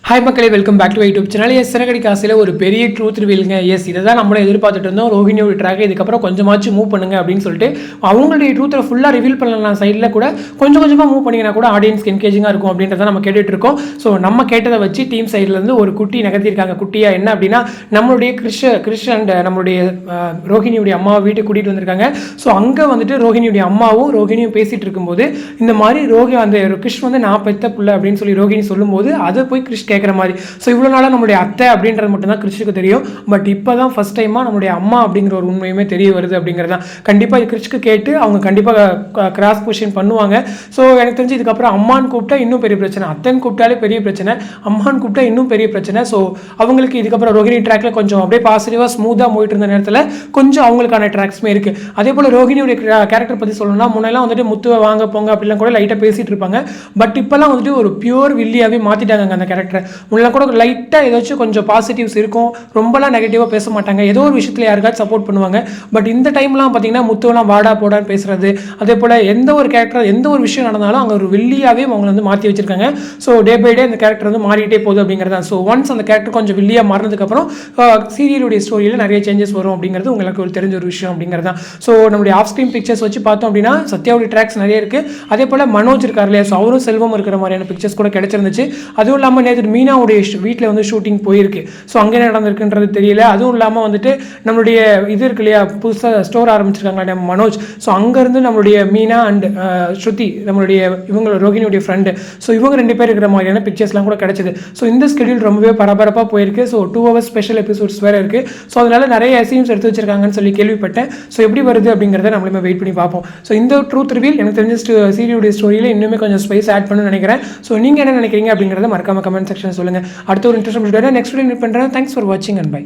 Hi மக்களே, welcome back to YouTube channel. சிறகடி காசில் ஒரு பெரிய ட்ரூத் ரிவீலுங்க. இதை தான் நம்மளே எதிர்பார்த்துட்டு இருந்தோம். ரோஹிணியோட ட்ராக் இதுக்கப்புறம் கொஞ்சமாச்சும் மூவ் பண்ணுங்க அப்படின்னு சொல்லிட்டு அவங்களுடைய ட்ரூத்தை ஃபுல்லாக ரிவீல் பண்ணலாம். சைடில் கூட கொஞ்சம் கொஞ்சமாக மூவ் பண்ணிங்கன்னா கூட ஆடியன்ஸ்க்கு என்கேஜிங்காக இருக்கும் அப்படின்றத நம்ம கேட்டுட்டு இருக்கோம். ஸோ நம்ம கேட்டதை வச்சு டீம் சைட்லேருந்து ஒரு குட்டி நகர்த்திருக்காங்க. குட்டியாக என்ன அப்படின்னா, நம்மளுடைய கிறிஷ் அண்ட் நம்மளுடைய ரோஹிணியுடைய அம்மாவை வீட்டுக்கு கூட்டிகிட்டு வந்திருக்காங்க. ஸோ அங்கே வந்துட்டு ரோஹிணியுடைய அம்மாவும் ரோஹிணியும் பேசிகிட்டு இருக்கும்போது இந்த மாதிரி அந்த கிறிஷ் வந்து நான் பெத்த பிள்ளை அப்படின்னு சொல்லி ரோஹிணி சொல்லும்போது அதை போய் கிறிஷ் கேட்குற மாதிரி. ஸோ இவ்வளோ நாளாக நம்மளுடைய அத்தை அப்படின்றது மட்டும்தான் கிறிஷுக்கு தெரியும். பட் இப்போ தான் ஃபஸ்ட் டைமாக நம்மளுடைய அம்மா அப்படிங்கிற ஒரு உண்மையுமே தெரிய வருது அப்படிங்கிறதான். கண்டிப்பாக இது கிறிஷ்க்கு கேட்டு அவங்க கண்டிப்பாக கிராஸ் கொஷின் பண்ணுவாங்க. ஸோ எனக்கு தெரிஞ்சு இதுக்கப்புறம் அம்மான்னு கூப்பிட்டா இன்னும் பெரிய பிரச்சனை, அத்தைன்னு கூப்பிட்டாலே பெரிய பிரச்சனை, அம்மான்னு கூப்பிட்டா இன்னும் பெரிய பிரச்சனை. ஸோ அவங்களுக்கு இதுக்கப்புறம் ரோஹிணி ட்ராக்ல கொஞ்சம் அப்படியே பாசிட்டிவாக ஸ்மூத்தாக போயிட்டு இருந்த நேரத்தில் கொஞ்சம் அவங்களுக்கான ட்ராக்ஸுமே இருக்குது. அதே போல் ரோஹிணியுடைய கேரக்டர் பற்றி சொல்லணும்னா, முன்னெல்லாம் வந்துட்டு முத்துவை வாங்க போங்க அப்படிலாம் கூட லைட்டாக பேசிகிட்டு இருப்பாங்க. பட் இப்போல்லாம் வந்துட்டு ஒரு பியூர் வில்லியாகவே மாற்றிட்டாங்க அந்த கேரக்டரை. முன்னெல்லாம் கூட லைட்டாக ஏதாச்சும் கொஞ்சம் பாசிட்டிவ்ஸ் இருக்கும், ரொம்பலாம் நெகட்டிவாக பேச மாட்டாங்க, ஏதோ ஒரு விஷயத்தில் யாருக்காச்சும் சப்போர்ட் பண்ணுவாங்க. பட் இந்த டைம்லாம் பார்த்தீங்கன்னா முத்துவெல்லாம் வாடா போடான்னு பேசுறது, அதே போல் எந்த ஒரு கேரக்டர் எந்த ஒரு விஷயம் நடந்தாலும் அங்கே ஒரு வில்லியாகவே அவங்களை வந்து மாற்றி வச்சிருக்காங்க. ஸோ டே பை டே அந்த கேரக்டர் வந்து மாறிட்டே போகுது அப்படிங்கிறது தான். ஸோ ஒன்ஸ் அந்த கேரக்டர் கொஞ்சம் வில்லியாக மாறினதுக்கப்புறம் சீரியலுடைய ஸ்டோரியில் நிறைய சேஞ்சஸ் வரும் அப்படிங்கிறது உங்களுக்கு ஒரு தெரிஞ்ச ஒரு விஷயம் அப்படிங்கிறது தான். ஸோ நம்மளுடைய ஆஃப் ஸ்க்ரீன் பிக்சர்ஸ் வச்சு பார்த்தோம் அப்படின்னா சத்யாவுடைய ட்ராக்ஸ் நிறைய இருக்குது. அதே போல் மனோஜ் இருக்கார் இல்லையா, ஸோ அவரும் செல்வம் இருக்கிற மாதிரியான பிக்சர்ஸ் கூட கிடைச்சிருந்துச்சு. அதுவும் இல்லாமல் நேற்று மீனாவுடைய வீட்டில் வந்து ஷூட்டிங் போயிருக்கு. ஸோ அங்கே நடந்திருக்குன்றது தெரியல. அதுவும் இல்லாமல் வந்துட்டு நம்மளுடைய இது இருக்கு இல்லையா, புதுசாக ஸ்டோர் ஆரம்பிச்சிருக்காங்க மனோஜ். ஸோ அங்கேருந்து நம்மளுடைய மீனா அண்ட் ஸ்ருதி நம்மளுடைய இவங்க ரோஹிணியுடைய ஃப்ரெண்டு, ஸோ இவங்க 2 பேர் இருக்கிற மாதிரியான பிக்சர்ஸ்லாம் கூட கிடைச்சிது. ஸோ இந்த ஸ்கெடியூல் ரொம்பவே பரபரப்பாக போயிருக்கு. ஸோ 2 hours ஸ்பெஷல் எபிசோட்ஸ் வேறு இருக்குது. ஸோ அதனால நிறைய சீன்ஸ் எடுத்து வச்சிருக்காங்கன்னு சொல்லி கேள்விப்பட்டேன். ஸோ எப்படி வருது அப்படிங்கிறத நம்மளுமே வெயிட் பண்ணி பார்ப்போம். ஸோ இந்த ட்ரூத் ரிவீல் எனக்கு தெரிஞ்ச சீரியலுடைய ஸ்டோரியில் இன்னுமே கொஞ்சம் ஸ்பைஸ் ஆட் பண்ணணும்னு நினைக்கிறேன். ஸோ நீங்கள் என்ன நினைக்கிறீங்க அப்படிங்கிறத மறக்காம கமெண்ட் செக்ஷன் சொல்லுங்கள். அடுத்த ஒரு இன்ட்ரெஸ்ட் நெக்ஸ்ட் வீடியோ மீட் பண்ணுறேன். தேங்க்ஸ் ஃபார் வாட்சிங் அண்ட் பை.